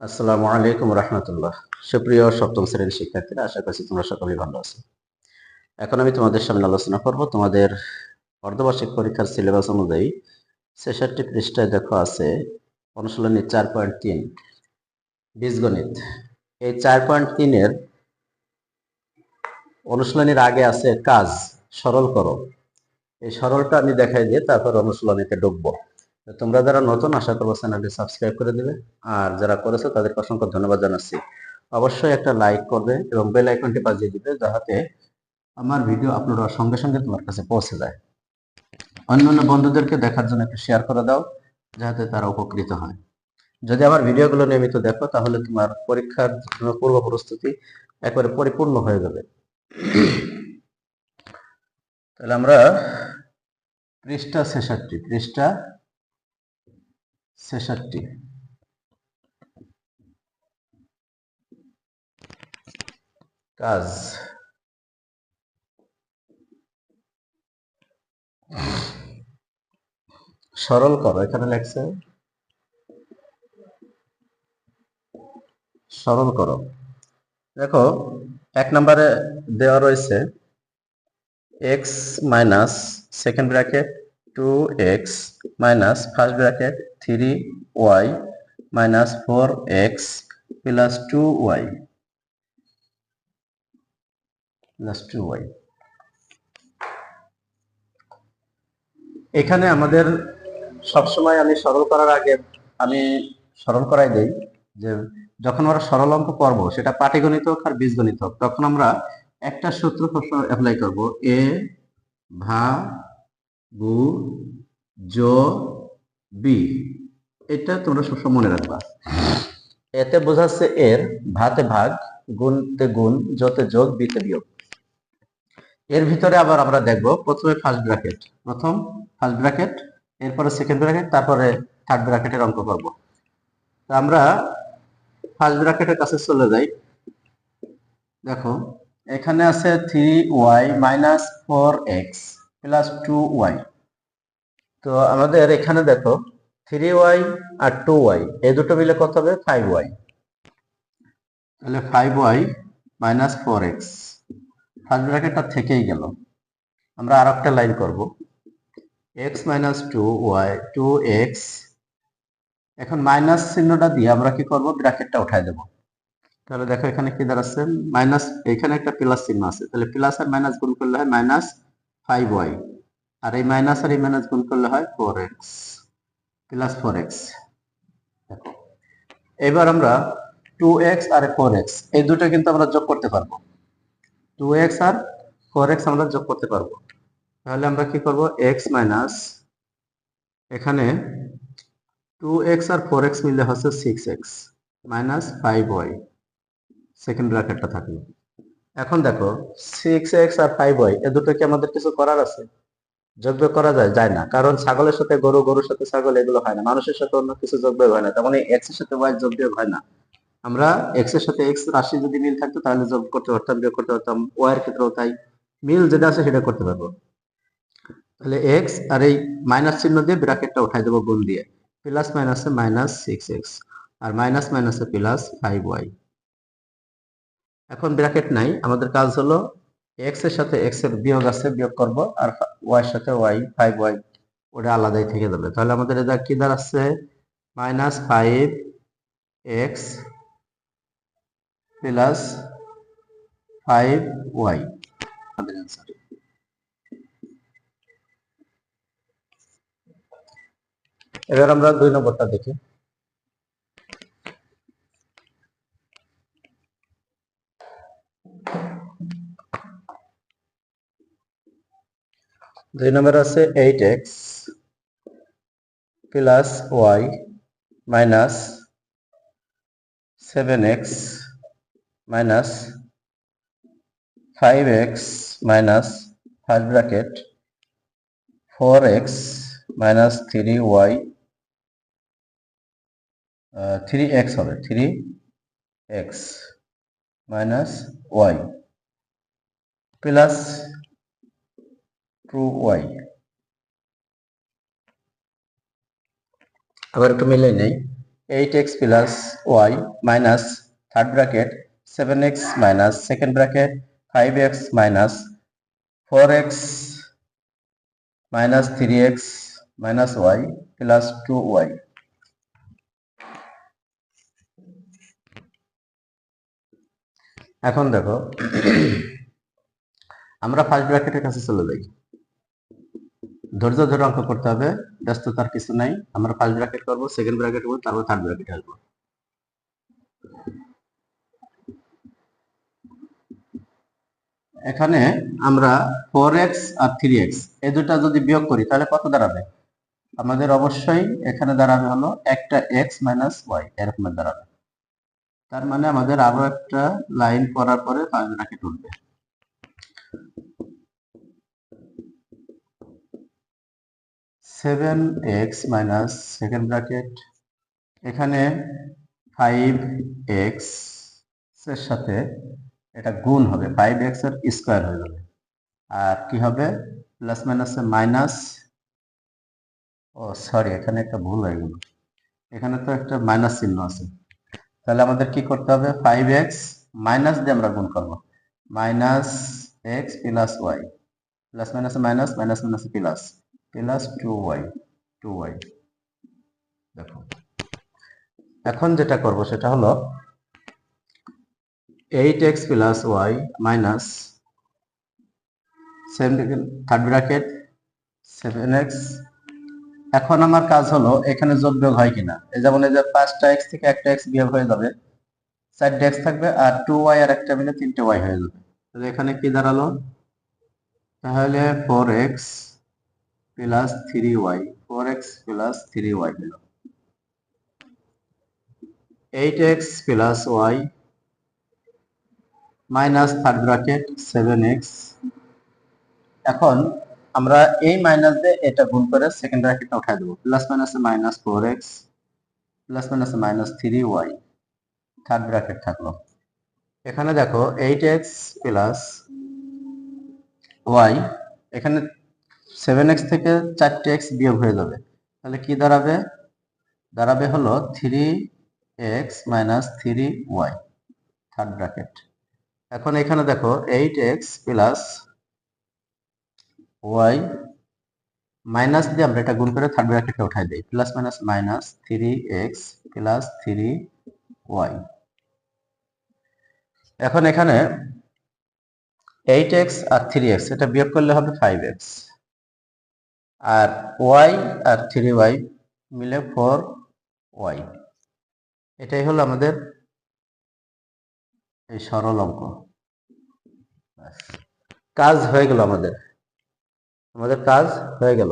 আসসালামু আলাইকুম রহমতুল্লাহ। সুপ্রিয় সপ্তম শ্রেণীর শিক্ষার্থীরা, আশা করছি তোমরা সকলেই ভালো আছো। এখন আমি তোমাদের সামনে আলোচনা করব তোমাদের অর্ধবার্ষিক পরীক্ষার সিলেবাস অনুযায়ী ৬৬ পৃষ্ঠায় দেখো আছে অনুশীলনী ৪.৩ বীজগণিত। এই ৪.৩ এর অনুশীলনীর আগে আছে কাজ সরল করো। এই সরলটা আমি দেখাই দিয়ে তারপর অনুশীলনীতে ঢুকবো। তোমরা যারা নতুন, আশা করবো চ্যানেলটি সাবস্ক্রাইব করে দিবে, আর যারা করেছো তাদেরকে অসংখ্য ধন্যবাদ জানাচ্ছি। অবশ্যই একটা লাইক করবে এবং বেল আইকনটি বাজিয়ে দিবে, যাতে আমার ভিডিও আপলোড হওয়ার সঙ্গে সঙ্গে তোমার কাছে পৌঁছে যায়। অন্যান্য বন্ধুদেরকে দেখার জন্য একটু শেয়ার করে দাও, যাতে তারা উপকৃত হয়। যদি আমার ভিডিওগুলো নিয়মিত দেখো, তাহলে তোমার পরীক্ষার পূর্ব প্রস্তুতি একবারে পরিপূর্ণ হয়ে যাবে। তাহলে আমরা পৃষ্ঠা 66 কাজ সরল করো। এখানে লেখছে সরল করো। দেখো, ১ নম্বরে দেওয়া রয়েছে x minus second bracket 2x minus first bracket 3y minus 4x plus 2y plus 2y। এখানে আমাদের সবসময় আমি সরল করার আগে আমি সরল করাই দেই যে যখন আমরা সরল অঙ্ক করবো, সেটা পাটিগণিত হোক আর বীজগণিত হোক, তখন আমরা একটা সূত্র সবসময় অ্যাপ্লাই করবো, এ ভাগু যো বি। এটা তোমরা সবসময় মনে রাখবা। এতে বোঝাচ্ছে এর ভাতে ভাগ, গুণতে গুণ, যোতে যোগ, বিতে বিয়োগ। এর ভিতরে আবার আমরা দেখব প্রথম ফার্স্ট ব্র্যাকেট, এরপরে সেকেন্ড ব্র্যাকেট, তারপরে থার্ড ব্র্যাকেটের অঙ্ক করব। তো আমরা ফার্স্ট ব্র্যাকেটের কাছে চলে যাই। দেখো, এখানে আছে 3y minus 4x plus 2y। তো আমাদের এখানে দেখো 3y আর 2y এই দুটো মিলে কত হবে? 5y। তাহলে 5y মাইনাস 4x ফার্স্ট ব্র্যাকেটটা থেকেই গেল। আমরা আর একটা লাইন করব, x মাইনাস 2x। এখন মাইনাস চিহ্নটা দিয়ে আমরা কি করব? ব্র্যাকেটটা উঠাই দেব। তাহলে দেখো এখানে কি দাঁড়াচ্ছে? মাইনাস, এখানে একটা প্লাস চিহ্ন আছে, তাহলে প্লাস আর মাইনাস গুণ করলে হয় মাইনাস 5y, আর এই মাইনাস আর এই মাইনাস গুণ করলে হয় 4x প্লাস 4x। দেখো, এবার আমরা 2x আর 4x এই দুটো কিন্তু আমরা যোগ করতে পারবো। 2x আর 4x আমরা যোগ করতে পারবো। তাহলে আমরা কি করব? x মাইনাস, এখানে 2x আর 4x মিলে হচ্ছে 6x মাইনাস 5y, সেকেন্ড ব্র্যাকেটটা থাকলো। এখন দেখো 6x আর 5y এ দুটো কি আমাদের কিছু করার আছে? যোগ বিয়োগ করা যায়? যায় না, কারণ ছাগলের সাথে গরু, গরুর সাথে ছাগল এগুলো হয় না, মানুষের সাথে অন্য কিছু যোগ বিয়োগ হয় না। তার মানে x এর সাথে y যোগ বিয়োগ হয় না। আমরা x এর সাথে x রাশি যদি মিল থাকতো তাহলে যোগ করতে পারতাম, বিয়োগ করতে পারতাম। y এর ক্ষেত্রেও তাই, মিল যেটা আছে সেটা করতে পারবো। তাহলে x আর এই মাইনাস চিহ্ন দিয়ে ব্র্যাকেটটা উঠাই দেবো গুণ দিয়ে। প্লাস মাইনাসে মাইনাস 6x আর মাইনাস মাইনাসে প্লাস 5y। এখন ব্র্যাকেট নাই, আমাদের কাজ হলো x এর সাথে x এর বিয়োগ আছে, বিয়োগ করব, আর y এর সাথে y 5y ওটা আলাদাই থেকে যাবে। তাহলে আমাদের এটা কি দাঁড়াচ্ছে? মাইনাস 5x প্লাস 5y আমাদের অ্যান্সার। এবার আমরা 2 নম্বরটা দেখি। দুই নম্বর আছে 8x plus y minus 7x minus 5x minus first bracket 4x minus 3y 3x হবে, 3x minus y plus 2y। আবার একটু মিলে নেই। 8x plus y minus third bracket 7x minus second bracket 5x minus 4x minus 3x minus y plus 2y। এখন দেখো আমরা first ব্র্যাকেটের কাছে চলে যাই। ধৈর্য ধরে অঙ্ক করতে হবে, ব্যস্ততার কিছু নাই। আমরা ফার্স্ট ব্র্যাকেট করবো, সেকেন্ড ব্র্যাকেট করবো, তারপর থার্ড ব্র্যাকেট আসবো। এখানে আমরা 4x আর 3x এই দুটা যদি বিয়োগ করি তাহলে কত দাঁড়াবে? আমাদের অবশ্যই এখানে দাঁড়াবে হলো একটা x মাইনাস y, এরকমের দাঁড়াবে। তার মানে আমাদের আরো একটা লাইন করার পরে ফার্স্ট ব্র্যাকেট উঠবে। 7x মাইনাস সেকেন্ড ব্র্যাকেট, এখানে 5x এর সাথে এটা গুণ হবে, 5x এর স্কয়ার হয়ে যাবে। আর কি হবে? প্লাস মাইনাসে মাইনাস, ও সরি এখানে একটা ভুল হয়ে গেল, এখানে তো একটা মাইনাস চিহ্ন আছে। তাহলে আমাদের কি করতে হবে? 5x মাইনাস দিয়ে আমরা গুণ করব, minus X plus Y, plus মাইনাসে মাইনাস, মাইনাস মাইনাসে প্লাস, প্লাস 2y। দেখো এখন যেটা করব সেটা হলো 8x plus Y minus third bracket 7x। এখন আমার কাজ হলো এখানে যোগ বিয়োগ হয় কিনা। এই যেমন এই যে 5টা x থেকে একটা x বিয়োগ হয়ে যাবে, 4টা x থাকবে, আর 2y আর একটা মিলে 3টে y হয়ে যাবে। তাহলে এখানে কি দাঁড়ালো? তাহলে 4x plus 3y, 4x plus 3y হলো 8x plus y minus third bracket 7x। এখন আমরা এই মাইনাস দিয়ে এটা গুণ করে সেকেন্ড ব্র্যাকেটটা উঠাই দেবো, প্লাস মাইনাসে মাইনাস 4x প্লাস মাইনাসে মাইনাস 3y, থার্ড ব্র্যাকেট থাকলো। এখানে দেখো 8x প্লাস y, এখানে 7x থেকে 4টে x বিয়োগ হয়ে যাবে, তাহলে কি দাঁড়াবে? দাঁড়াবে হলো 3x minus 3y, third bracket. এখন এখানে দেখো 8x প্লাস y মাইনাস দিয়ে আমরা এটা গুণ করে থার্ড ব্র্যাকেটে উঠাই দেই, plus minus minus 3x plus 3y। এখন এখানে 8x আর 3x এটা বিয়োগ করলে হবে 5x, আর y আর 3y মিলে 4y। এটাই হলো আমাদের এই সরল অঙ্ক। কাজ হয়ে গেল, আমাদের কাজ হয়ে গেল।